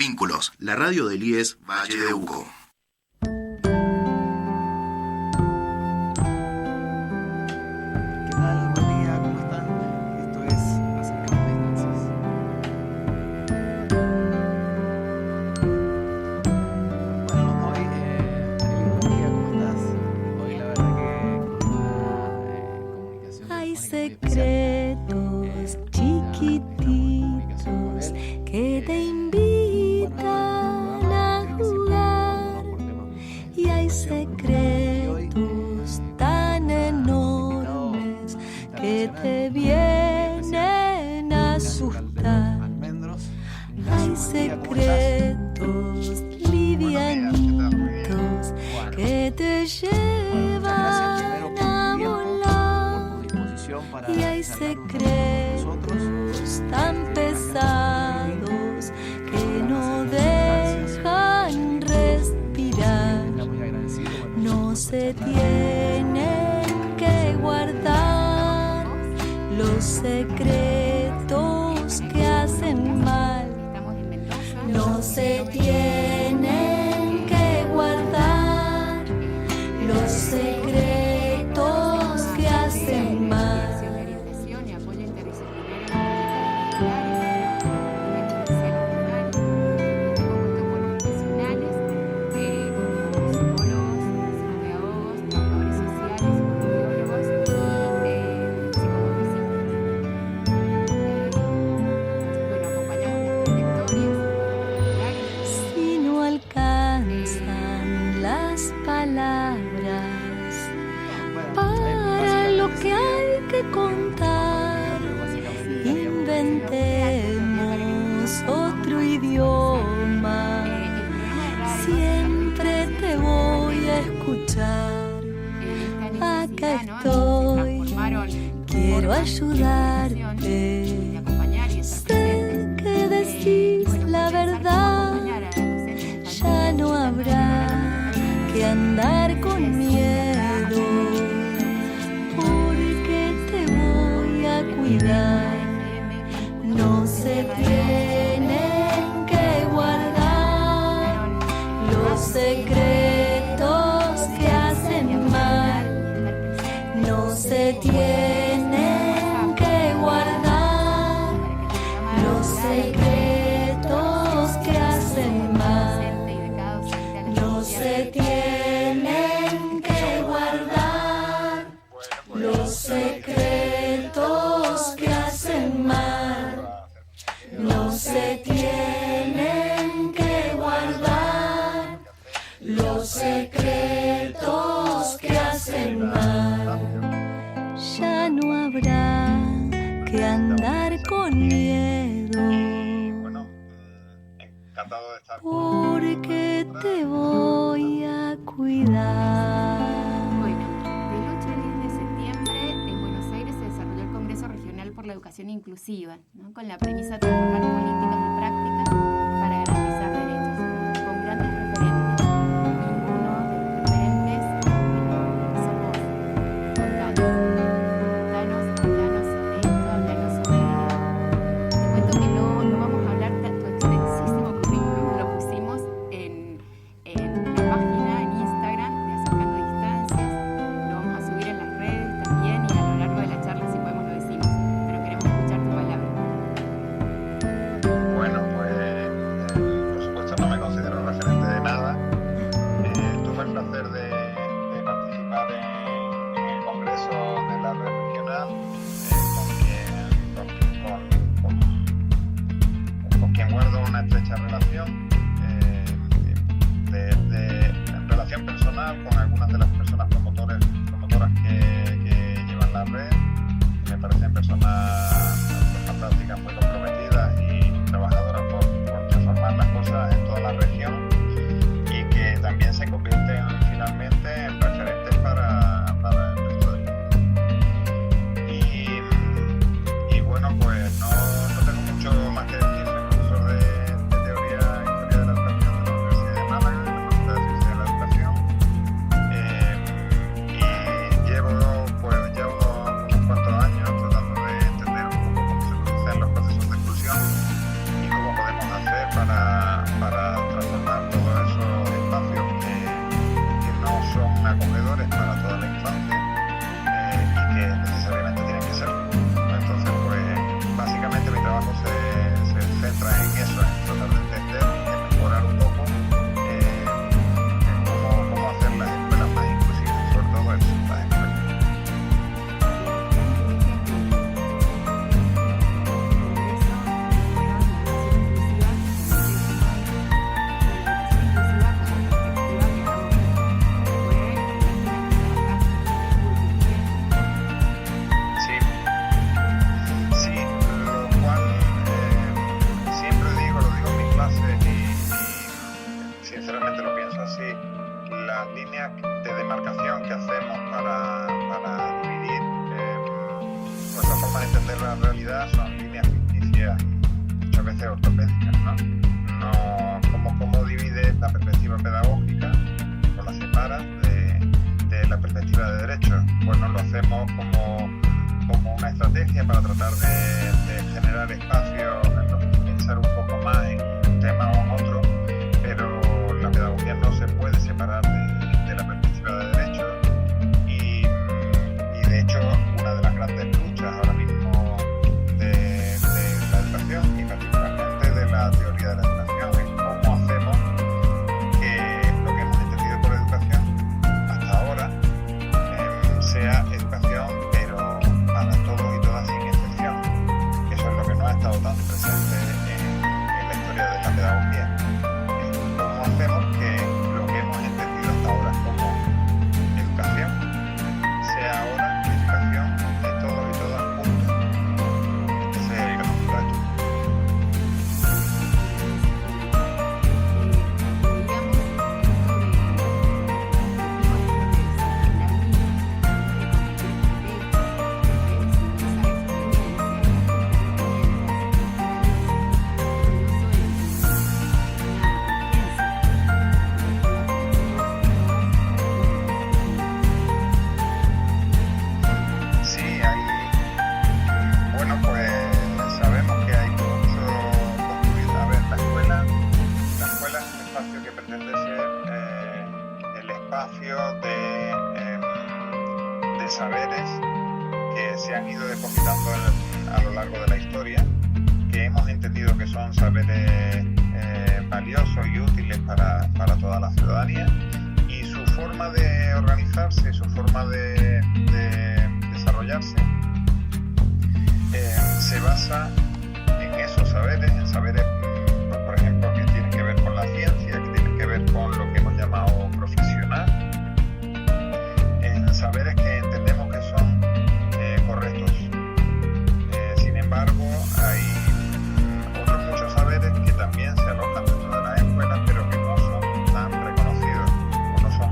Vínculos, la radio del IES Valle de Uco. Secretos chiquititos que te invitan a jugar, y hay secretos tan enormes que te vienen a asustar. Hay secretos livianitos que te llevan a volar, y hay secretos tan pesados que no dejan respirar. No se tienen que guardar los secretos que hacen mal. No se tienen que guardar los secretos que hacen mal. Contar, inventemos otro idioma. Siempre te voy a escuchar. Acá estoy, quiero ayudarte. Sé que decís la verdad. Ya no habrá que andar con miedo. No se tienen que guardar los secretos que hacen mal. No se tienen que guardar los secretos que hacen mal. No se tienen que guardar los secretos que hacen mal. No se tienen que guardar los secretos que hacen mal. Ya no habrá que andar con miedo. Bueno, encantado de estar. Porque te voy a cuidar. Por la educación inclusiva, ¿no? Con la premisa de transformar políticas y prácticas para garantizar derechos, con grandes referentes. Ninguno de los referentes somos contanos hablanos sobre esto, hablanos sobre... Te cuento que no vamos a hablar de tu extensísimo currículum, lo pusimos en la página, en Instagram, de Acercando Distancias, lo vamos a subir en las redes también, y a lo largo de la charla, si podemos, lo decimos. Bueno, pues por supuesto no me considero referente de nada. Tuve el placer de participar en el Congreso de la Red Regional, con quien guardo una estrecha relación, en relación personal con algunas de las personas promotoras que llevan la red. Me parecen personas prácticas muy comprometidas y trabajadoras por transformar las cosas en toda la región, y que también se convierten finalmente en referentes para el resto del mundo. Y bueno, pues no tengo mucho más que decir. Soy profesor de teoría e historia de la educación de la Universidad de Málaga, de la Facultad de Ciencias de la Educación, y llevo unos cuantos años tratando de entender un poco cómo se producen los procesos que hacemos para dividir nuestra forma de entender la realidad son líneas ficticias y muchas veces ortopédicas, ¿no? ¿Cómo divides la perspectiva pedagógica o la separas de la perspectiva de derecho? Pues no lo hacemos como una estrategia para tratar de generar espacios en los que pensar un poco más en un tema o en otro, pero la pedagogía no se puede separar de la perspectiva de derecho y de hecho una de las grandes luchas ahora mismo de la educación y particularmente de la teoría de la educación es cómo hacemos que lo que hemos entendido por educación hasta ahora sea educación pero para todos y todas sin excepción. Eso es lo que no ha estado tan presente en la historia de la pedagogía. ¿Cómo hacemos que lo que hemos entendido hasta ahora como educación sea ahora educación de todos y todas juntos? Ese es el gran reto. Sí, bueno, pues sabemos que hay mucho construido. A ver, la escuela es un espacio que pretende ser el espacio de saberes que se han ido depositando a lo largo de la historia, que hemos entendido que son saberes valiosos y útiles para toda la ciudadanía, y su forma de organizarse, su forma de desarrollarse se basa en esos saberes, en saberes, por ejemplo, que tienen que ver con la ciencia, que tienen que ver con lo que hemos llamado profesional, en saberes que entendemos que son correctos. Sin embargo, hay otros muchos saberes que también se alojan dentro de las escuelas, pero que no son tan reconocidos o no son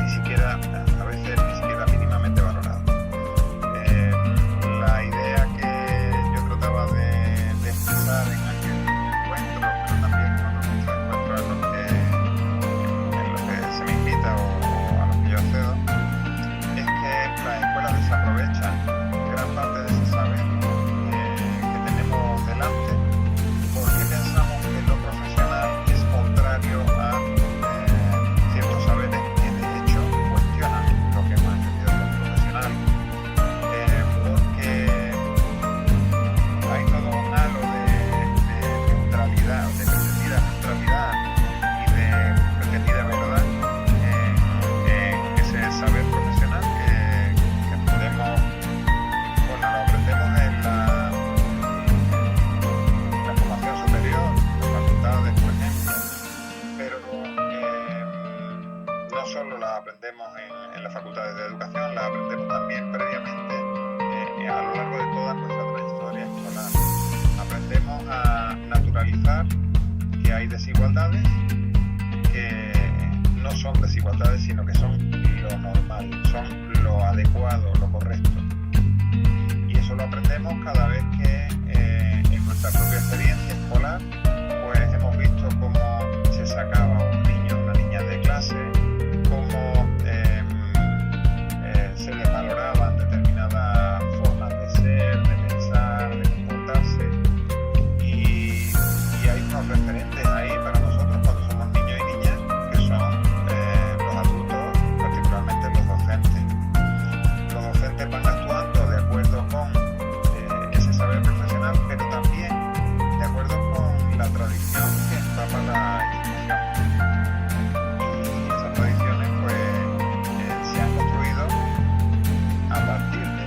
ni siquiera, a veces ni siquiera mínimamente valorados. La idea que yo trataba de expresar en aquel encuentro, pero también en otros muchos encuentros en los que se me invita o a los que yo accedo, es que las escuelas desaprovechan gran parte de ese saber que tenemos delante, porque pensamos que lo profesional es contrario a ciertos saberes que de hecho cuestionan lo que hemos entendido como profesional, porque hay todo un halo de neutralidad, de pretendida neutralidad y de pretendida verdad en ese saber profesional que aprendemos, bueno, lo aprendemos en la formación superior, las facultades, por ejemplo, pero no solo las aprendemos en las facultades de educación, las aprendemos también previamente a lo largo de toda nuestra trayectoria escolar. Aprendemos a naturalizar que hay desigualdades, que no son desigualdades, sino que son lo normal, son lo adecuado, lo correcto. Y eso lo aprendemos cada vez que en nuestra propia experiencia escolar pues hemos visto cómo se sacaba un niño o una niña de clase, cómo se desvaloraban determinadas formas de ser, de pensar, de comportarse, y hay unos referentes ahí para nosotros cuando somos niños y niñas, que son los adultos, particularmente los docentes. Los docentes van actuando de acuerdo con ese saber profesional, pero también de acuerdo con la tradición que empapa la institución. Y esas tradiciones pues se han construido a partir de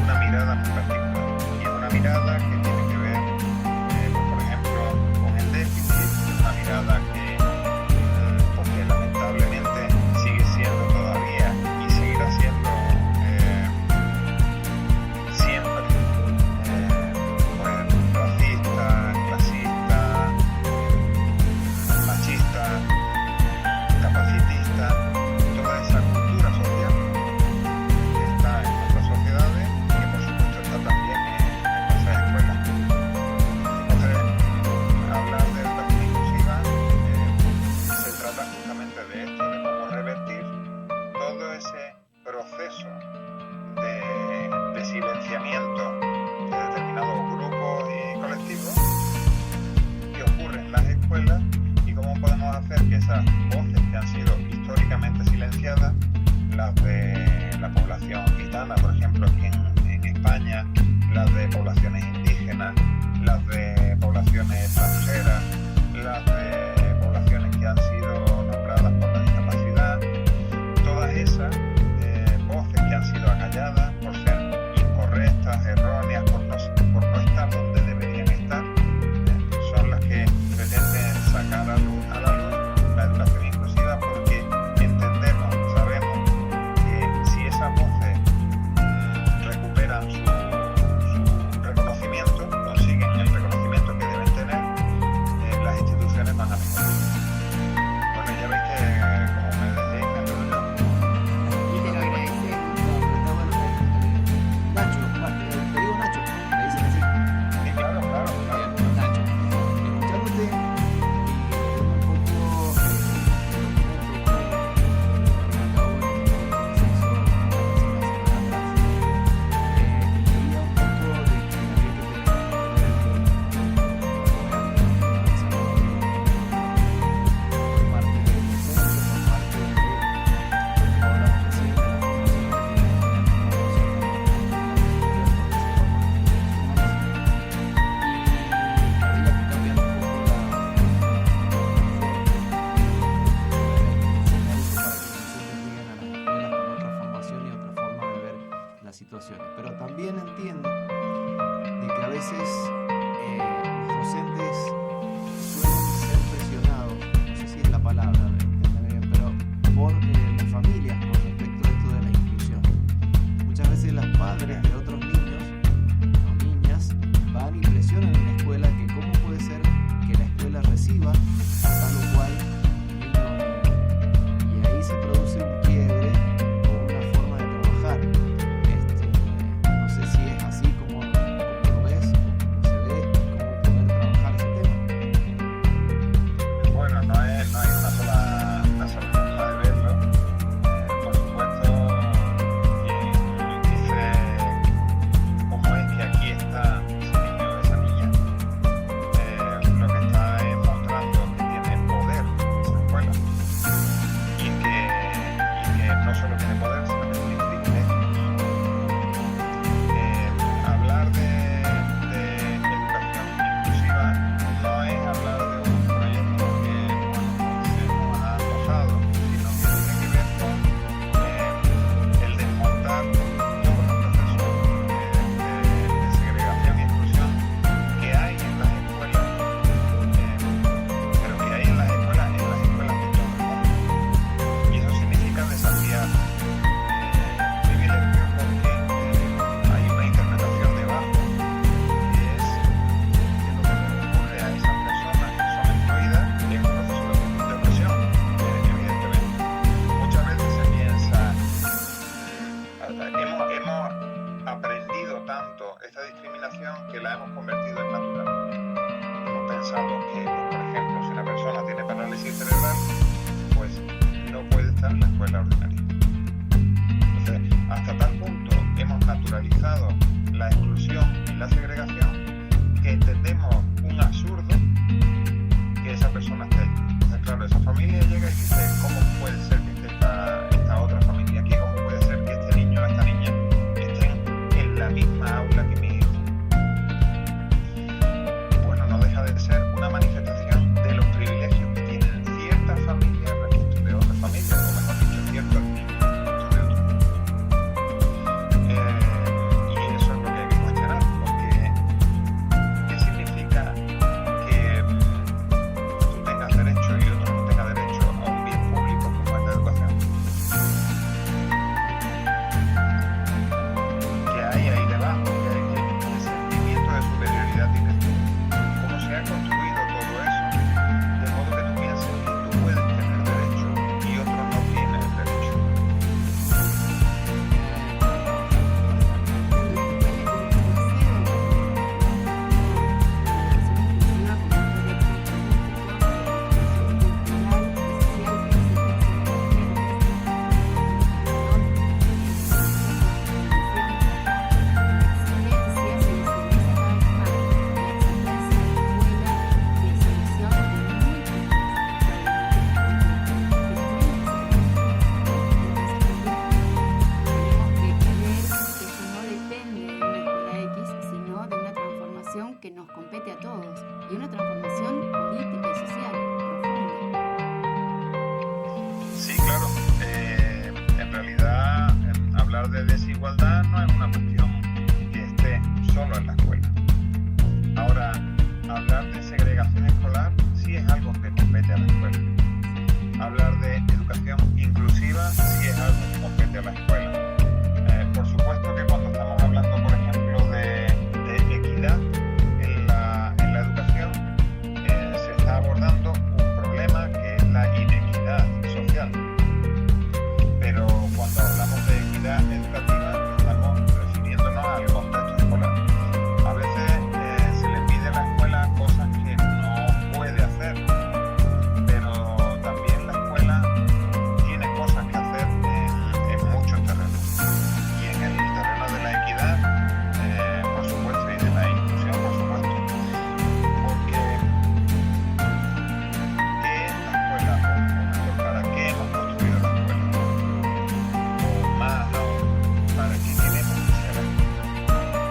una mirada muy particular, y es una mirada que tiene que ver pues, por ejemplo, con el déficit, una mirada que porque lamentablemente sigue siendo todavía y seguirá siendo siempre pues, racista, clasista, esas voces que han sido históricamente silenciadas, las de la población gitana, por ejemplo, aquí en España, las de poblaciones indígenas, las de poblaciones extranjeras, las de poblaciones que han sido nombradas por la discapacidad, todas esas voces que han sido acalladas por ser incorrectas, erróneas, por no estar donde deberían estar, son las que pretenden sacar a la luz la educación inclusiva, porque entendemos, sabemos que si esas voces recuperan su reconocimiento, consiguen el reconocimiento que deben tener, las instituciones van a mejorar. Bueno, ya veis que, como me decís, me enrollo. Y te lo agradecemos. Nacho, te digo Nacho, me dicen así. Sí, claro. Nacho, escuchándote y un poco situaciones, pero también entiendo de que a veces los docentes suelen ser presionados, no sé si es la palabra, entiéndeme bien, pero por las familias con respecto a esto de la inclusión. Muchas veces los padres de otros niños o niñas van y presionan en la escuela que cómo puede ser que la escuela reciba a tal o cual niño o niña, y ahí se produce un quiebre o una forma de trabajar. No sé si es así como lo ves, como se ve, cómo poder trabajar ese tema. Bueno, no hay una sola forma de verlo. Por supuesto, quien dice cómo es que aquí está ese niño o esa niña, lo que está es mostrando que tiene poder esa escuela, y que no solo tiene poder, sino que tiene privilegios. Hablar de educación inclusiva no es hablar de un proyecto que se nos ha antojado, sino que tiene que ver con el desmontar todos los procesos de segregación y exclusión que hay en las escuelas, pero que hay en las escuelas de todo el mundo. Y eso significa desafiar privilegios, porque hay una interpretación debajo, que es que lo que le ocurre a esas personas que son excluidas es un proceso de opresión, evidentemente. Muchas veces se piensa, hemos aprendido tanto esta discriminación que la hemos convertido en natural. Hemos pensado que, por ejemplo, si una persona tiene parálisis cerebral, pues no puede estar en la escuela ordinaria. Entonces, hasta tal punto hemos naturalizado la exclusión y la segregación que entendemos un absurdo que esa persona esté ahí. Entonces, claro, esa familia llega y dice, ¿cómo puede ser que esté esta otra familia aquí? ¿Cómo puede ser que este niño o esta niña estén en la misma aula que mi hijo? Bueno, no deja de ser una manifestación de los privilegios que tienen ciertas familias respecto de otras familias, o mejor dicho, ciertos y una transformación política y social profunda. Sí, claro. En realidad, hablar de desigualdad no es una cuestión que esté solo en la escuela. Ahora, hablar de segregación escolar sí es algo que compete a la escuela. Hablar de educación inclusiva sí es algo que compete a la escuela. Por supuesto que cuando estamos hablando, por ejemplo, de equidad en la educación, se está abordando un problema que es la inequidad social. Pero cuando hablamos de equidad educativa, estamos refiriéndonos al contexto escolar. A veces se le pide a la escuela cosas que no puede hacer, pero también la escuela tiene cosas que hacer en muchos terrenos. Y en el terreno de la equidad, por supuesto, y de la inclusión, por supuesto. Porque ¿qué es la escuela? O ¿para qué hemos construido la escuela? O más aún, ¿para qué queremos que sea la escuela?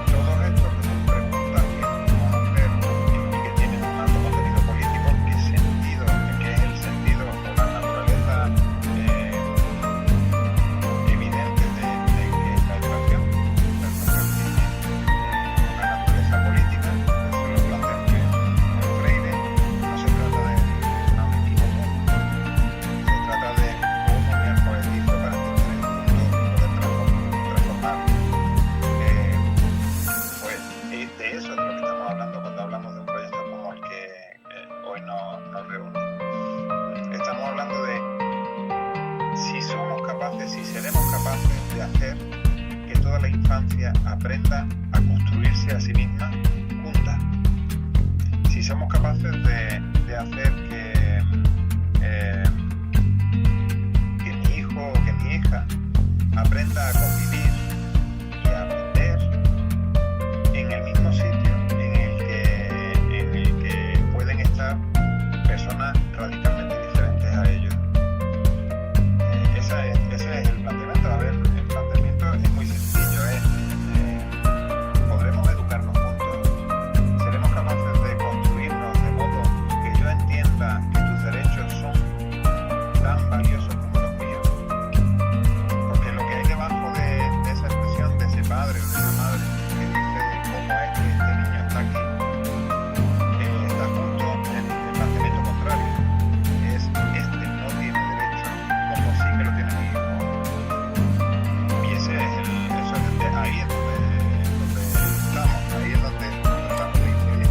Todos estos que son preguntas que podemos hacer y que tienen un alto contenido político, ¿qué sentido, qué es el sentido o la naturaleza evidente de que la educación tiene una naturaleza política? Eso lo plantea muy bien Freire. No se trata de un objetivo común, se trata de cómo me alfabetizo para entender el mundo y poder transformarlo. Pues de eso es de lo que estamos hablando cuando hablamos de un proyecto como el que hoy nos reúne. Estamos hablando de si somos capaces, si seremos capaces de hacer que toda la infancia aprenda a construirse a sí misma junta. Si somos capaces de hacer que mi hijo o que mi hija aprenda a convivir y a aprender en el mismo sitio en el que pueden estar personas radicalmente diferentes a ellos. Ese es el planteamiento. A ver, el planteamiento es muy sencillo, podremos educarnos juntos, seremos capaces de construirnos de modo que yo entienda que tus derechos son tan valiosos como los míos. Porque lo que hay debajo de esa expresión de ese padre o de esa madre que dice cómo es que este niño está aquí, está justo en el planteamiento contrario, que es este no tiene derecho como sí que lo tiene mi hijo. Y ese es ahí es donde estamos, ahí es donde tratamos de incidir.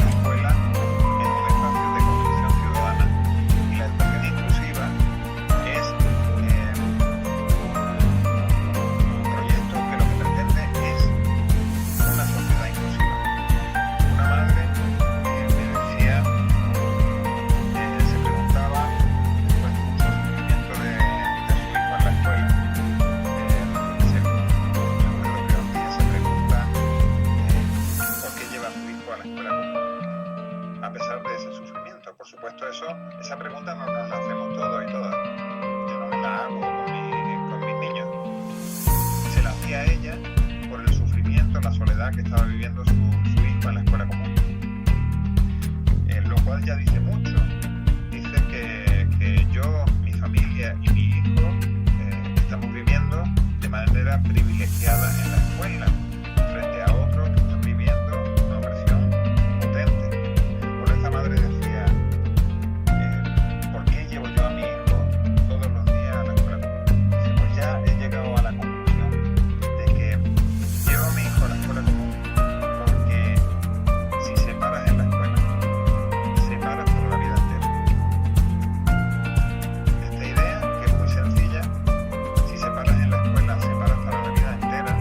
La escuela es un espacio de construcción ciudadana y la educación inclusiva es un proyecto que lo que pretende es una sociedad inclusiva. Una madre me decía, se preguntaba, después de mucho sufrimiento de su hijo en la escuela, recuerdo que un día se pregunta por qué lleva a su hijo a la escuela común, a pesar de ese sufrimiento. Por supuesto, esa pregunta no nos la hacemos todos y todas. Yo no me la hago con mis niños. Se la hacía a ella por el sufrimiento, la soledad que estaba viviendo su hijo en la escuela común. Lo cual ya dice mucho. Dice que yo, mi familia y mi hijo estamos viviendo de manera privilegiada en la escuela frente a otros que están viviendo una opresión potente. Por esa madre decía, ¿por qué llevo yo a mi hijo todos los días a la escuela común? Dice, pues ya he llegado a la conclusión de que llevo a mi hijo a la escuela común porque si se paras en la escuela, se paras por la vida entera. Esta idea, que es muy sencilla, si se paras en la escuela, se paras para la vida entera,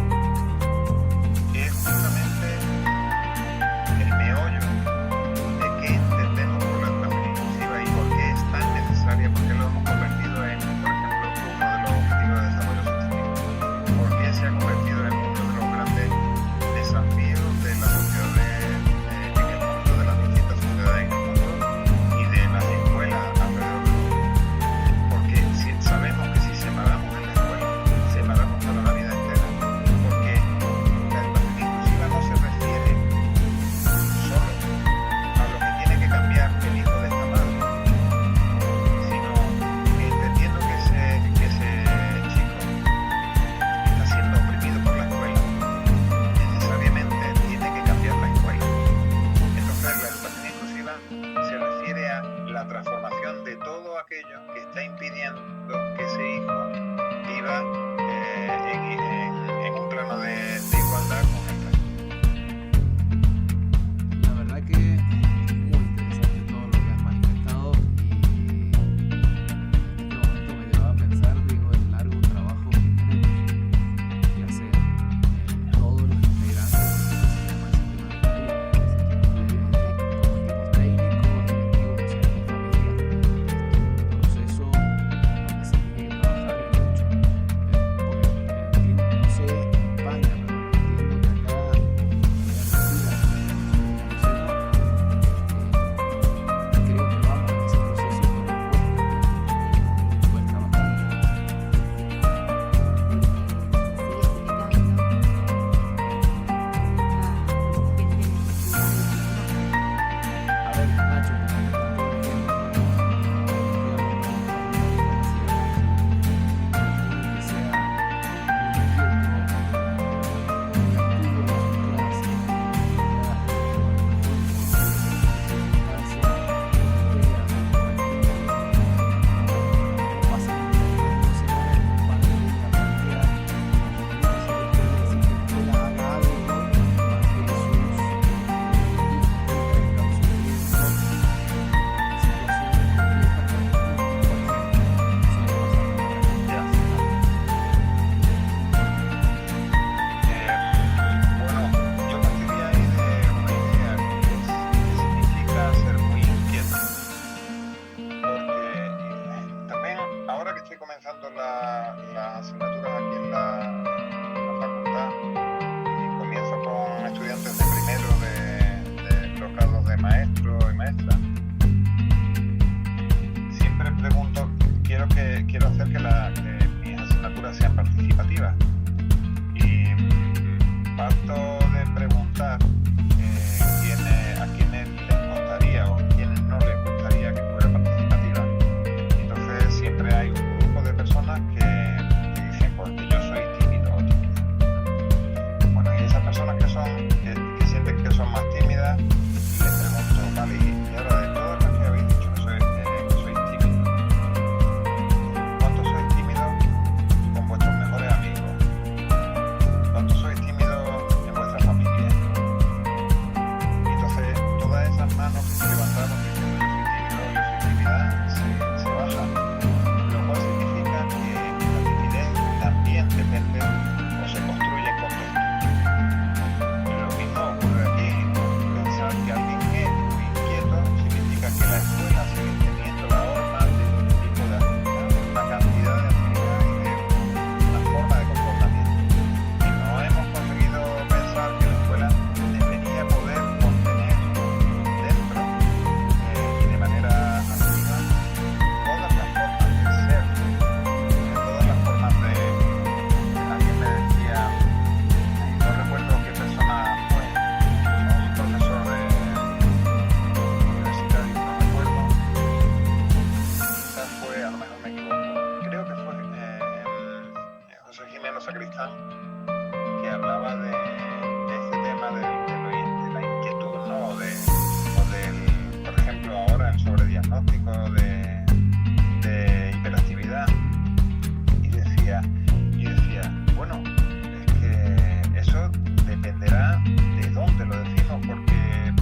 maestra, siempre pregunto, quiero hacer que mis asignaturas sean participativas. Y parto de preguntar a quienes les gustaría o a quienes no les gustaría que fuera participativa. Entonces siempre hay un grupo de personas que dicen, pues que yo soy tímido o tímida. Bueno, y esas personas que sienten que son más tímidas, les pregunto, vale, y ahora de todas las que habéis dicho que sois tímidos, ¿cuántos sois tímidos con vuestros mejores amigos? ¿Cuántos sois tímidos en vuestra familia? Y entonces todas esas manos que se levantaron diciendo yo soy tímida, se bajan. Lo cual significa que la timidez también depende o se construye en contexto. Lo mismo ocurre aquí. Pensar que alguien es muy inquieto significa que la escuela sigue teniendo la horma de un tipo de actividad, una cantidad de actividades y una forma de comportamiento. Y no hemos conseguido pensar que la escuela debería poder contener dentro y de manera activa todas las formas de ser, todas las formas de... Alguien me decía, no recuerdo qué persona fue, un profesor universitario, no recuerdo, quizás fue, a lo mejor me equivoco, creo que fue José Jimeno Sacristán, que hablaba de ese tema de la inquietud, ¿no? O del, por ejemplo, ahora el sobrediagnóstico de hiperactividad. Y decía, bueno, es que eso dependerá de dónde lo decimos, porque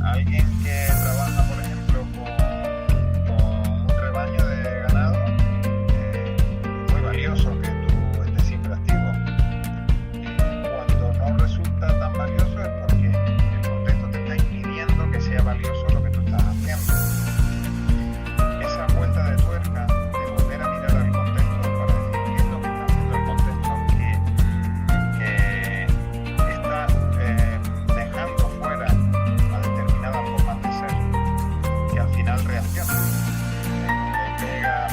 alguien que trabaja, por ejemplo, con un rebaño de ganado, es muy valioso que tú estés hiperactivo. Cuando no resulta tan valioso es porque el contexto te está impidiendo que sea valioso lo que tú estás haciendo. Esa vuelta de tuerca, de volver a mirar al contexto para decir qué es lo que está haciendo el contexto que está dejando fuera a determinadas formas de ser, que al final reaccionan.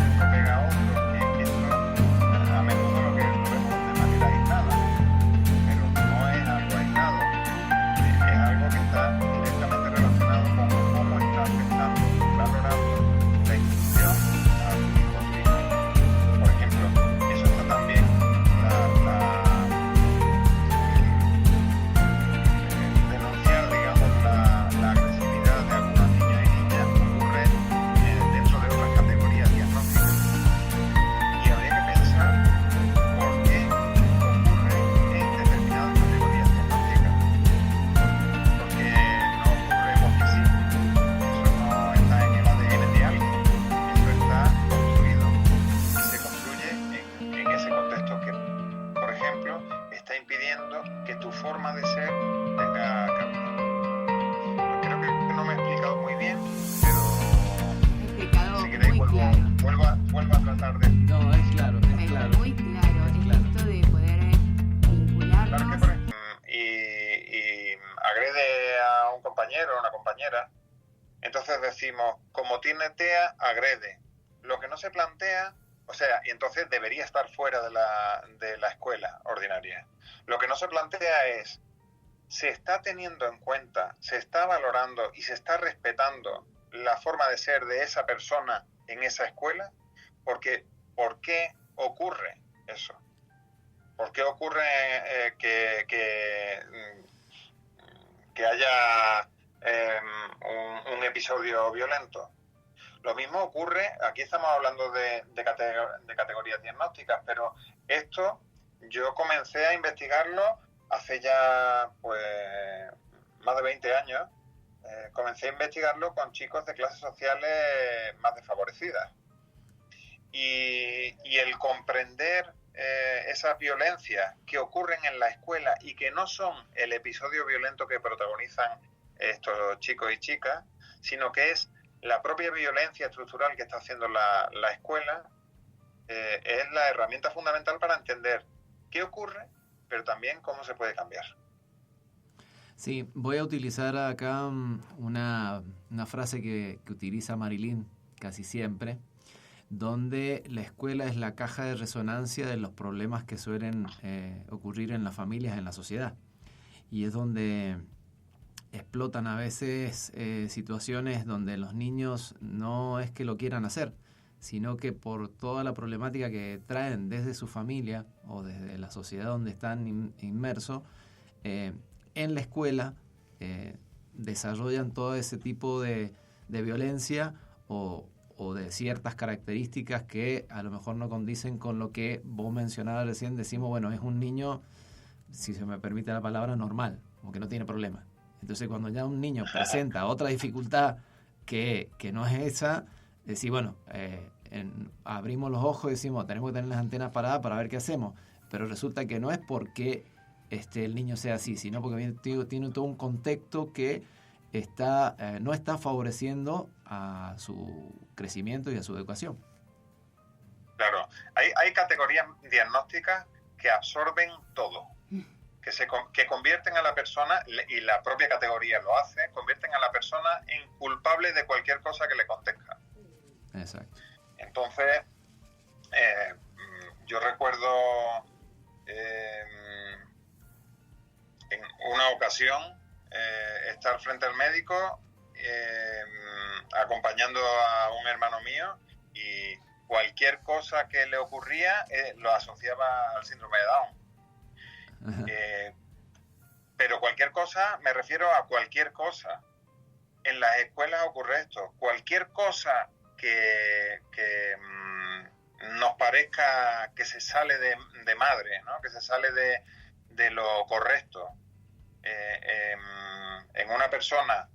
Uno pega a otro, que esto a menudo lo vemos de manera aislada, pero no es algo aislado, es algo que está directamente relacionado con cómo está afectando y valorando la institución a tus hijos y hijas. Por ejemplo, eso está también denunciar, digamos, la agresividad de algunos niños y niñas ocurre dentro de otras categorías diagnósticas. Y habría que pensar por qué ocurre en determinadas categorías diagnósticas. Porque no ocurre porque sí. Eso no está en el ADN de alguien. Eso está construido. Y se construye en ese contexto que, por ejemplo, está impidiendo que tu forma de ser tenga cabida. Creo que no me he explicado muy bien, pero He explicado si queréis muy claro. vuelvo a tratar de... No, es claro, es Es claro. muy claro. Es Es claro. esto de poder vincularnos. Claro que por ejemplo, y agrede a un compañero o una compañera, entonces decimos, como tiene TEA, agrede. Lo que no se plantea, o sea, y entonces debería estar fuera de la escuela ordinaria. Lo que no se plantea es, ¿se está teniendo en cuenta, se está valorando y se está respetando la forma de ser de esa persona en esa escuela? Porque, ¿por qué ocurre eso? ¿Por qué ocurre que haya un episodio violento? Lo mismo ocurre, aquí estamos hablando de categorías diagnósticas, pero esto yo comencé a investigarlo hace ya pues más de 20 años. Comencé a investigarlo con chicos de clases sociales más desfavorecidas. Y el comprender esas violencias que ocurren en la escuela y que no son el episodio violento que protagonizan estos chicos y chicas, sino que es la propia violencia estructural que está haciendo la escuela, es la herramienta fundamental para entender qué ocurre, pero también cómo se puede cambiar. Sí, voy a utilizar acá una una frase que utiliza Marilyn casi siempre, donde la escuela es la caja de resonancia de los problemas que suelen ocurrir en las familias, en la sociedad. Y es donde explotan a veces situaciones donde los niños no es que lo quieran hacer, sino que por toda la problemática que traen desde su familia o desde la sociedad donde están inmersos, en la escuela desarrollan todo ese tipo de violencia o de ciertas características que a lo mejor no condicen con lo que vos mencionabas recién. Decimos, bueno, es un niño, si se me permite la palabra, normal, o que no tiene problema. Entonces, cuando ya un niño presenta otra dificultad que no es esa, decir, bueno, abrimos los ojos y decimos, tenemos que tener las antenas paradas para ver qué hacemos. Pero resulta que no es porque el niño sea así, sino porque tiene todo un contexto que no está favoreciendo a su crecimiento y a su educación. Claro, hay categorías diagnósticas que absorben todo, que convierten a la persona, y la propia categoría lo hace, convierten a la persona en culpable de cualquier cosa que le acontezca. Exacto. Entonces, yo recuerdo en una ocasión estar frente al médico acompañando a un hermano mío, y cualquier cosa que le ocurría lo asociaba al síndrome de Down. Pero cualquier cosa, me refiero a cualquier cosa. En las escuelas ocurre esto. Cualquier cosa que nos parezca que se sale de madre, ¿no? Que se sale de lo correcto. En una persona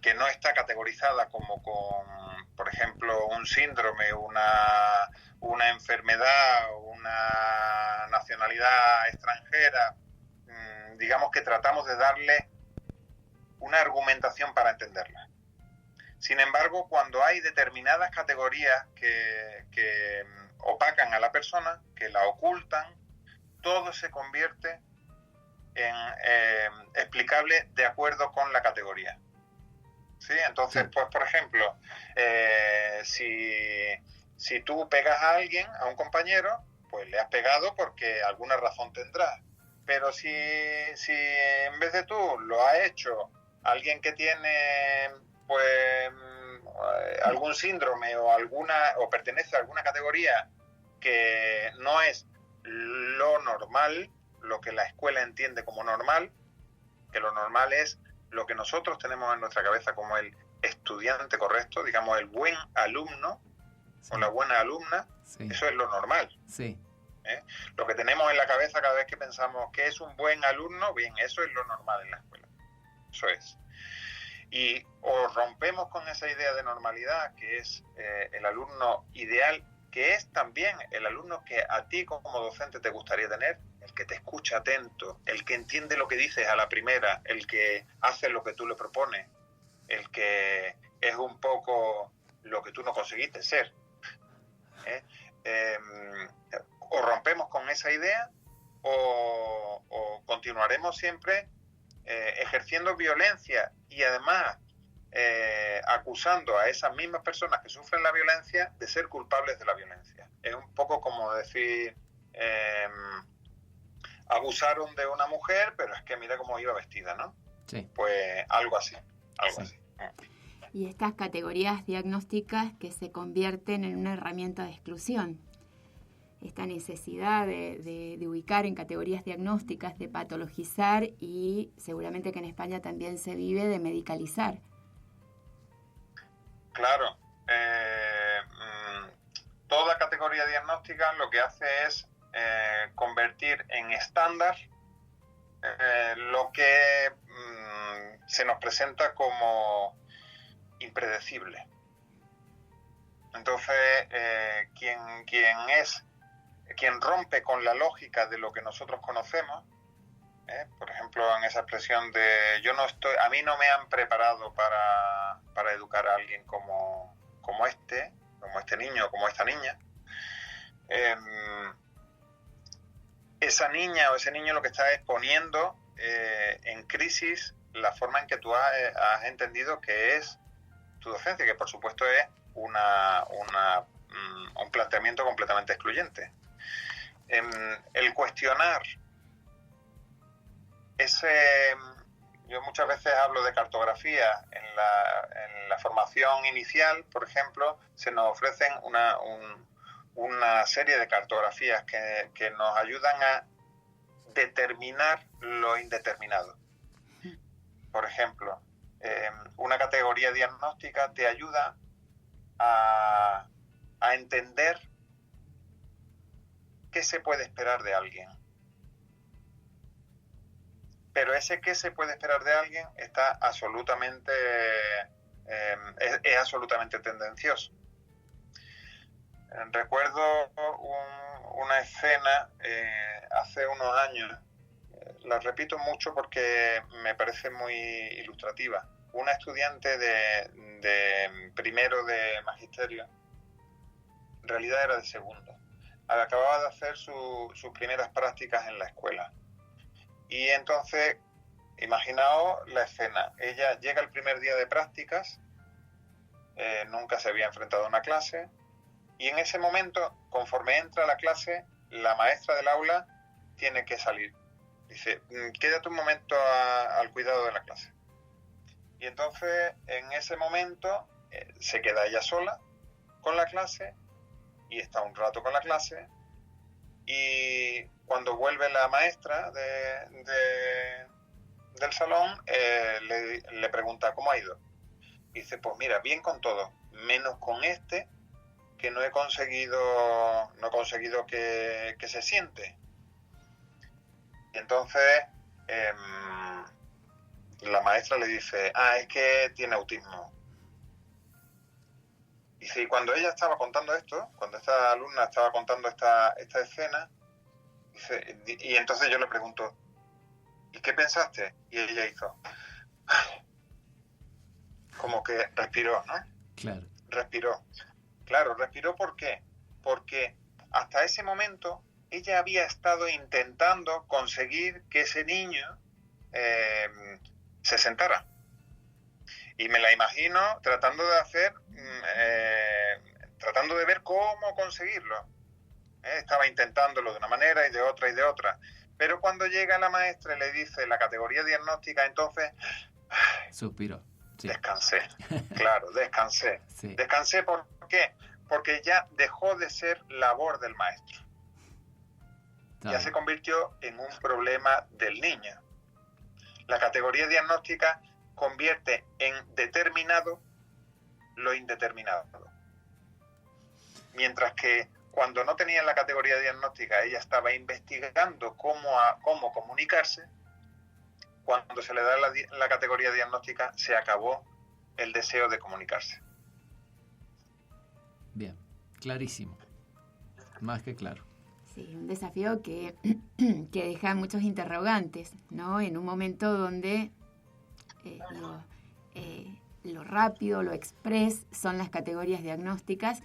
que no está categorizada como con, por ejemplo, un síndrome, una enfermedad, una nacionalidad extranjera, digamos que tratamos de darle una argumentación para entenderla. Sin embargo, cuando hay determinadas categorías que opacan a la persona, que la ocultan, todo se convierte en explicable de acuerdo con la categoría. ¿Sí? Entonces, pues por ejemplo, si tú pegas a alguien, a un compañero, pues le has pegado porque alguna razón tendrás. Pero si en vez de tú lo ha hecho alguien que tiene pues algún síndrome o pertenece a alguna categoría que no es lo normal, lo que la escuela entiende como normal, que lo normal es lo que nosotros tenemos en nuestra cabeza como el estudiante correcto, digamos el buen alumno, sí, o la buena alumna, sí, eso es lo normal. Sí. Lo que tenemos en la cabeza cada vez que pensamos que es un buen alumno, bien, eso es lo normal en la escuela. Eso es. Y o rompemos con esa idea de normalidad, que es el alumno ideal, que es también el alumno que a ti como docente te gustaría tener, el que te escucha atento, el que entiende lo que dices a la primera, el que hace lo que tú le propones, el que es un poco lo que tú no conseguiste ser. O rompemos con esa idea o continuaremos siempre ejerciendo violencia y además acusando a esas mismas personas que sufren la violencia de ser culpables de la violencia. Es un poco como decir, abusaron de una mujer, pero es que mira cómo iba vestida, ¿no? Sí. Pues algo así, algo sí. así. Y estas categorías diagnósticas que se convierten en una herramienta de exclusión. Esta necesidad de ubicar en categorías diagnósticas, de patologizar, y seguramente que en España también se vive de medicalizar. Claro. Toda categoría diagnóstica lo que hace es convertir en estándar lo que se nos presenta como impredecible. Entonces, quien rompe con la lógica de lo que nosotros conocemos, por ejemplo, en esa expresión de a mí no me han preparado para educar a alguien como este niño, como esta niña, esa niña o ese niño lo que está es poniendo en crisis la forma en que tú has entendido que es tu docencia, que por supuesto es un planteamiento completamente excluyente. El cuestionar yo muchas veces hablo de cartografía. En la formación inicial, por ejemplo, se nos ofrecen una serie de cartografías que nos ayudan a determinar lo indeterminado. Por ejemplo, una categoría diagnóstica te ayuda a entender qué se puede esperar de alguien. Pero ese qué se puede esperar de alguien está absolutamente es absolutamente tendencioso. Recuerdo una escena hace unos años, la repito mucho porque me parece muy ilustrativa. Una estudiante de primero de magisterio, en realidad era de segundo, acababa de hacer sus primeras prácticas en la escuela. Y entonces, imaginaos la escena. Ella llega el primer día de prácticas, nunca se había enfrentado a una clase, y en ese momento, conforme entra a la clase, la maestra del aula tiene que salir. Dice, quédate un momento al cuidado de la clase. Y entonces, en ese momento, se queda ella sola con la clase, y está un rato con la clase, y cuando vuelve la maestra del salón, le pregunta cómo ha ido. Y dice, pues mira, bien con todo, menos con este, que no he conseguido que se siente. Y entonces la maestra le dice, es que tiene autismo. Y cuando ella estaba contando esto, cuando esta alumna estaba contando esta escena, y entonces yo le pregunto, ¿y qué pensaste? Y ella hizo, como que respiró, ¿no? Claro. Respiró. Claro, respiró ¿por qué? Porque hasta ese momento ella había estado intentando conseguir que ese niño se sentara. Y me la imagino tratando de ver cómo conseguirlo. Estaba intentándolo de una manera y de otra y de otra. Pero cuando llega la maestra y le dice la categoría diagnóstica, entonces suspiró. Sí. Descansé. Claro, descansé. Sí. Descansé, ¿por qué? Porque ya dejó de ser labor del maestro. Ya se convirtió en un problema del niño. La categoría diagnóstica convierte en determinado lo indeterminado. Mientras que cuando no tenía la categoría diagnóstica, ella estaba investigando cómo comunicarse. Cuando se le da la categoría diagnóstica, se acabó el deseo de comunicarse. Bien, clarísimo. Más que claro. Sí, un desafío que deja muchos interrogantes, ¿no? En un momento donde lo rápido, lo express son las categorías diagnósticas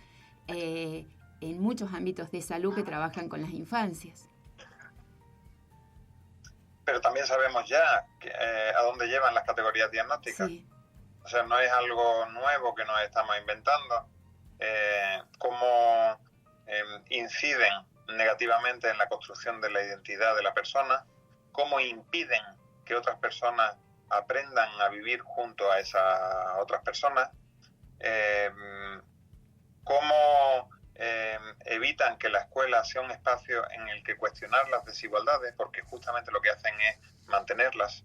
en muchos ámbitos de salud que trabajan con las infancias. Pero también sabemos ya a dónde llevan las categorías diagnósticas. Sí. O sea, no es algo nuevo que nos estamos inventando. Cómo inciden negativamente en la construcción de la identidad de la persona, cómo impiden que otras personas aprendan a vivir junto a esas otras personas, cómo evitan que la escuela sea un espacio en el que cuestionar las desigualdades, porque justamente lo que hacen es mantenerlas,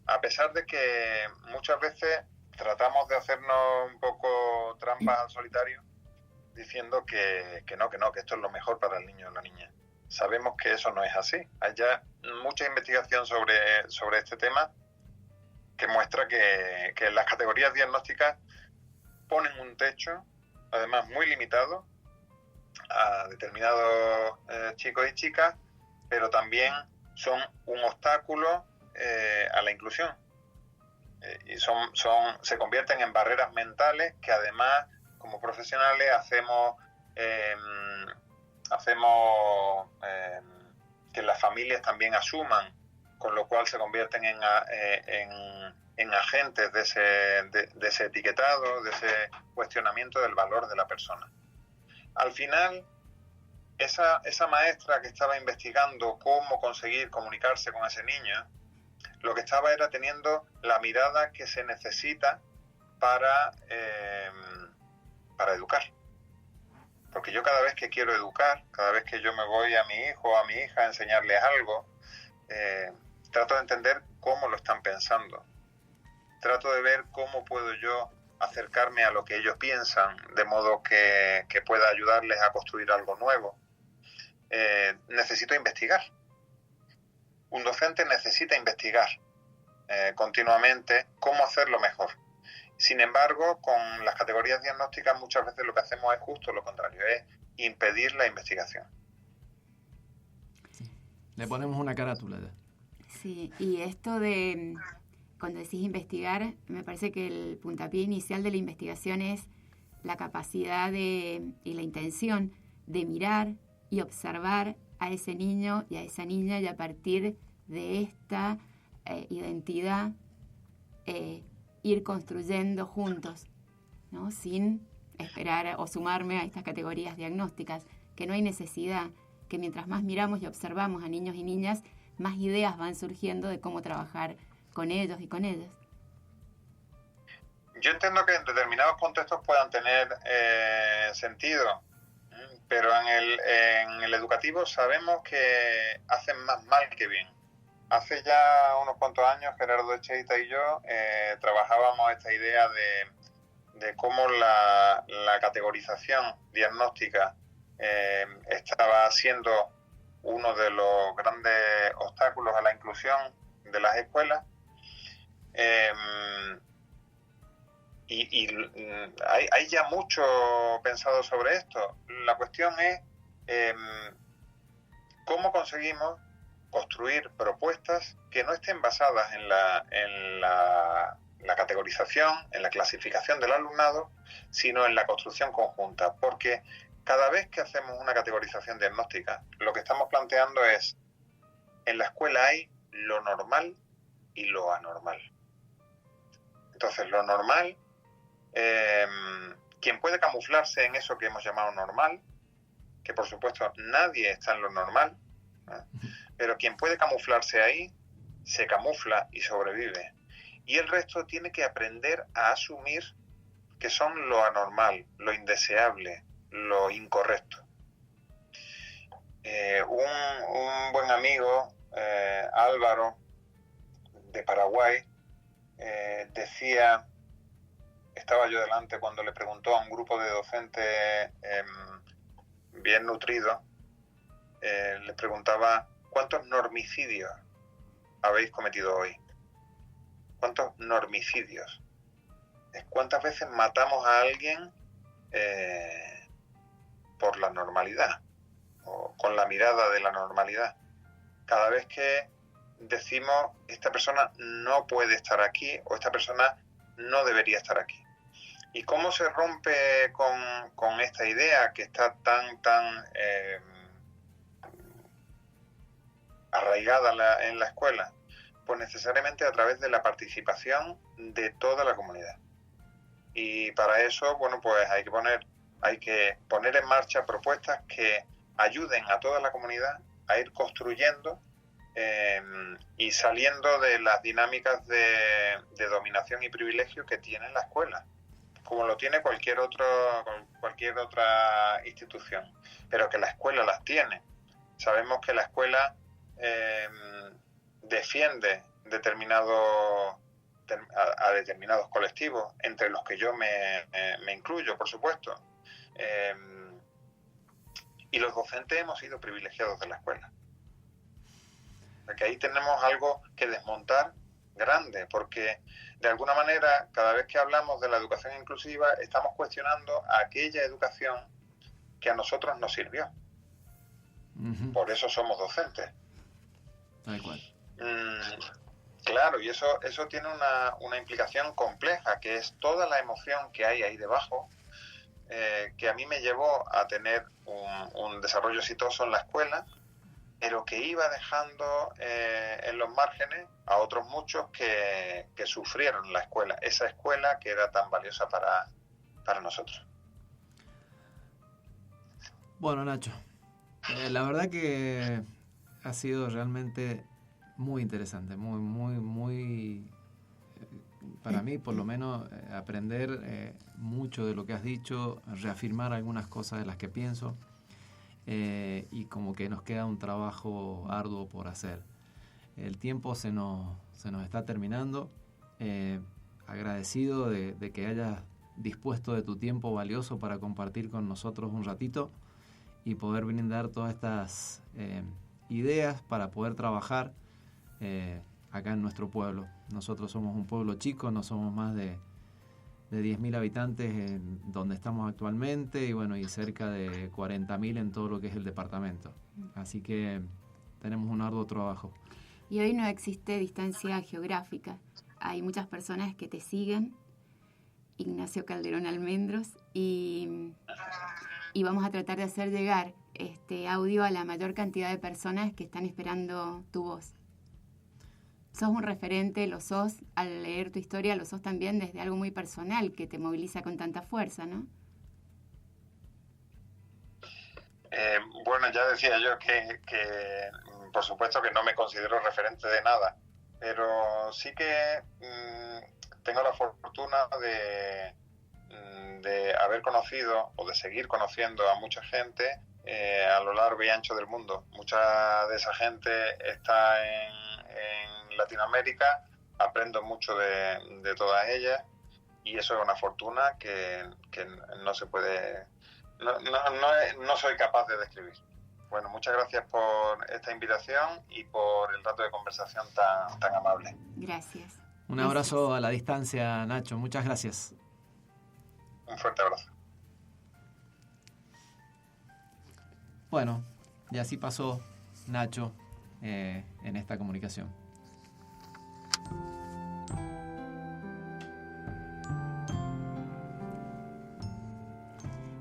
a pesar de que muchas veces tratamos de hacernos un poco trampas al solitario, diciendo que esto es lo mejor para el niño o la niña. Sabemos que eso no es así. Hay ya mucha investigación sobre este tema que muestra que las categorías diagnósticas ponen un techo, además muy limitado, a determinados chicos y chicas, pero también son un obstáculo a la inclusión. Y se convierten en barreras mentales que además, como profesionales, hacemos que las familias también asuman, con lo cual se convierten en en agentes de ese etiquetado, de ese cuestionamiento del valor de la persona. Al final, esa maestra que estaba investigando cómo conseguir comunicarse con ese niño, lo que estaba era teniendo la mirada que se necesita para educar. Porque yo cada vez que quiero educar, cada vez que yo me voy a mi hijo o a mi hija a enseñarles algo, trato de entender cómo lo están pensando. Trato de ver cómo puedo yo acercarme a lo que ellos piensan, de modo que pueda ayudarles a construir algo nuevo. Necesito investigar. Un docente necesita investigar continuamente cómo hacerlo mejor. Sin embargo, con las categorías diagnósticas muchas veces lo que hacemos es justo lo contrario, es impedir la investigación. Le ponemos una carátula ya. Sí, y esto de, cuando decís investigar, me parece que el puntapié inicial de la investigación es la capacidad y la intención de mirar y observar a ese niño y a esa niña, y a partir de esta identidad ir construyendo juntos, ¿no? Sin esperar o sumarme a estas categorías diagnósticas, que no hay necesidad, que mientras más miramos y observamos a niños y niñas, más ideas van surgiendo de cómo trabajar con ellos y con ellas. Yo entiendo que en determinados contextos puedan tener sentido, pero en el educativo sabemos que hacen más mal que bien. Hace ya unos cuantos años, Gerardo Echeita y yo trabajábamos esta idea de cómo la categorización diagnóstica estaba siendo uno de los grandes obstáculos a la inclusión de las escuelas. Hay ya mucho pensado sobre esto. La cuestión es cómo conseguimos construir propuestas que no estén basadas en la categorización, en la clasificación del alumnado, sino en la construcción conjunta. Porque cada vez que hacemos una categorización diagnóstica, lo que estamos planteando es, en la escuela hay lo normal y lo anormal. Entonces, lo normal, quien puede camuflarse en eso que hemos llamado normal, que por supuesto nadie está en lo normal, ¿no? Pero quien puede camuflarse ahí, se camufla y sobrevive. Y el resto tiene que aprender a asumir que son lo anormal, lo indeseable, lo incorrecto. Un buen amigo, Álvaro, de Paraguay, decía, estaba yo delante cuando le preguntó a un grupo de docentes bien nutridos, les preguntaba, ¿cuántos normicidios habéis cometido hoy? ¿Cuántos normicidios? ¿Cuántas veces matamos a alguien por la normalidad o con la mirada de la normalidad? Cada vez que decimos, esta persona no puede estar aquí o esta persona no debería estar aquí. ¿Y cómo se rompe con esta idea que está tan arraigada en la escuela? Pues necesariamente a través de la participación de toda la comunidad. Y para eso, bueno, pues hay que poner en marcha propuestas que ayuden a toda la comunidad a ir construyendo y saliendo de las dinámicas de dominación y privilegio que tiene la escuela, como lo tiene cualquier otra institución, pero que la escuela las tiene. Sabemos que la escuela defiende a determinados colectivos, entre los que yo me incluyo, por supuesto. Y los docentes hemos sido privilegiados de la escuela. Porque ahí tenemos algo que desmontar grande, porque de alguna manera, cada vez que hablamos de la educación inclusiva, estamos cuestionando aquella educación que a nosotros nos sirvió. Uh-huh. Por eso somos docentes. Tal cual. Claro, y eso tiene una implicación compleja, que es toda la emoción que hay ahí debajo, que a mí me llevó a tener un desarrollo exitoso en la escuela, pero que iba dejando en los márgenes a otros muchos que sufrieron la escuela, esa escuela que era tan valiosa para nosotros. Bueno, Nacho, la verdad que ha sido realmente muy interesante, muy para mí por lo menos aprender mucho de lo que has dicho, reafirmar algunas cosas de las que pienso, y como que nos queda un trabajo arduo por hacer. El tiempo se nos está terminando. Agradecido de que hayas dispuesto de tu tiempo valioso para compartir con nosotros un ratito y poder brindar todas estas ideas para poder trabajar acá en nuestro pueblo. Nosotros somos un pueblo chico, no somos más de 10.000 habitantes en donde estamos actualmente y bueno, y cerca de 40.000 en todo lo que es el departamento. Así que tenemos un arduo trabajo. Y hoy no existe distancia geográfica. Hay muchas personas que te siguen, Ignacio Calderón Almendros, y vamos a tratar de hacer llegar este audio a la mayor cantidad de personas que están esperando tu voz. Sos un referente, lo sos, al leer tu historia, lo sos también desde algo muy personal que te moviliza con tanta fuerza, ¿no? Bueno, ya decía yo que por supuesto que no me considero referente de nada, pero sí que tengo la fortuna de haber conocido o de seguir conociendo a mucha gente a lo largo y ancho del mundo. Mucha de esa gente está en Latinoamérica, aprendo mucho de todas ellas y eso es una fortuna que no se puede, no soy capaz de describir. Bueno, muchas gracias por esta invitación y por el rato de conversación tan amable. Gracias. Un abrazo a la distancia, Nacho. Muchas gracias. Un fuerte abrazo. Bueno, y así pasó Nacho en esta comunicación.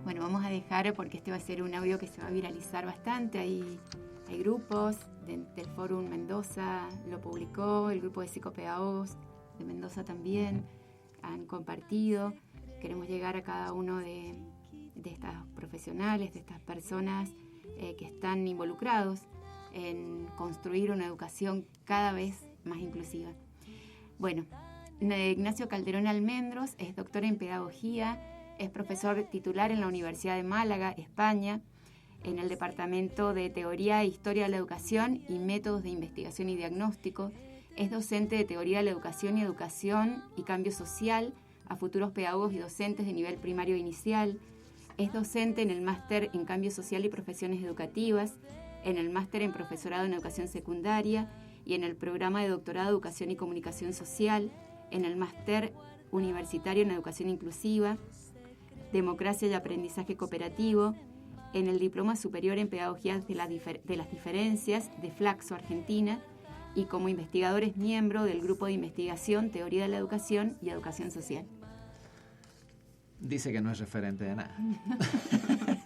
Bueno, vamos a dejar, porque este va a ser un audio que se va a viralizar bastante. Hay grupos del Fórum Mendoza, lo publicó, el grupo de psicopedagogos de Mendoza también, han compartido. Queremos llegar a cada uno de estas profesionales, de estas personas que están involucrados en construir una educación cada vez más inclusiva. Bueno, Ignacio Calderón Almendros es doctor en pedagogía, es profesor titular en la Universidad de Málaga, España, en el Departamento de Teoría e Historia de la Educación y Métodos de Investigación y Diagnóstico. Es docente de Teoría de la Educación y Cambio Social a futuros pedagogos y docentes de nivel primario e inicial. Es docente en el Máster en Cambio Social y Profesiones Educativas, en el Máster en Profesorado en Educación Secundaria y en el Programa de Doctorado de Educación y Comunicación Social, en el Máster Universitario en Educación Inclusiva, Democracia y Aprendizaje Cooperativo, en el Diploma Superior en Pedagogía de las Diferencias de Flaxo, Argentina, y como investigador es miembro del Grupo de Investigación Teoría de la Educación y Educación Social. Dice que no es referente de nada.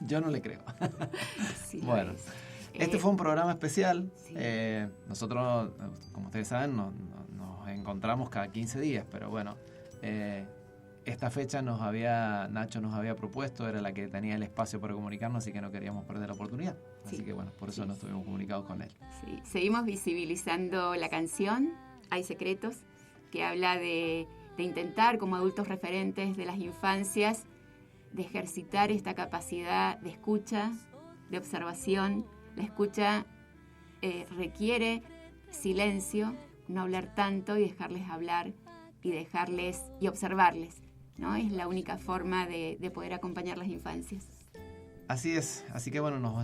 Yo no le creo. Sí, bueno, este fue un programa especial. Sí. Nosotros, como ustedes saben, nos encontramos cada 15 días, pero bueno, esta fecha Nacho nos había propuesto, era la que tenía el espacio para comunicarnos, así que no queríamos perder la oportunidad. Así Sí. que bueno, por eso nos estuvimos comunicados con él. Sí. Seguimos visibilizando la canción Hay Secretos, que habla de intentar como adultos referentes de las infancias, de ejercitar esta capacidad de escucha, de observación. La escucha requiere silencio, no hablar tanto y dejarles hablar y observarles, ¿no? Es la única forma de poder acompañar las infancias. Así es, así que bueno, nos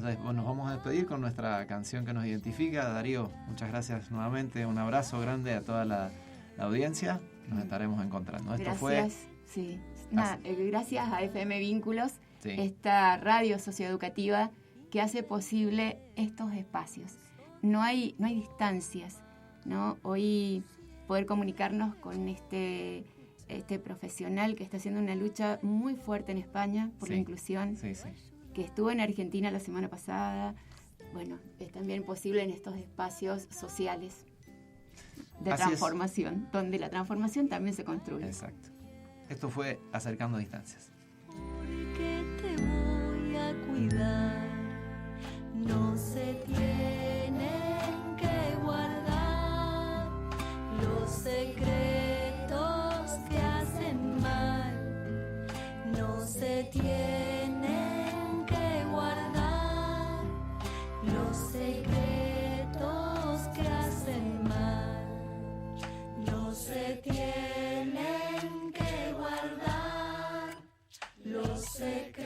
vamos a despedir con nuestra canción que nos identifica. Darío, muchas gracias nuevamente, un abrazo grande a toda la audiencia, nos estaremos encontrando. Esto Gracias, sí. Gracias a FM Vínculos, Sí. esta radio socioeducativa que hace posible estos espacios. No hay distancias, ¿no? Hoy poder comunicarnos con este profesional que está haciendo una lucha muy fuerte en España por la inclusión, Sí. que estuvo en Argentina la semana pasada, bueno, es también posible en estos espacios sociales de Así es. transformación, donde la transformación también se construye. Exacto. Esto fue Acercando Distancias. Porque te voy a cuidar, no se tienen que guardar los secretos que hacen mal, no se tienen que guardar los secretos que hacen mal, no se tienen que guardar los secretos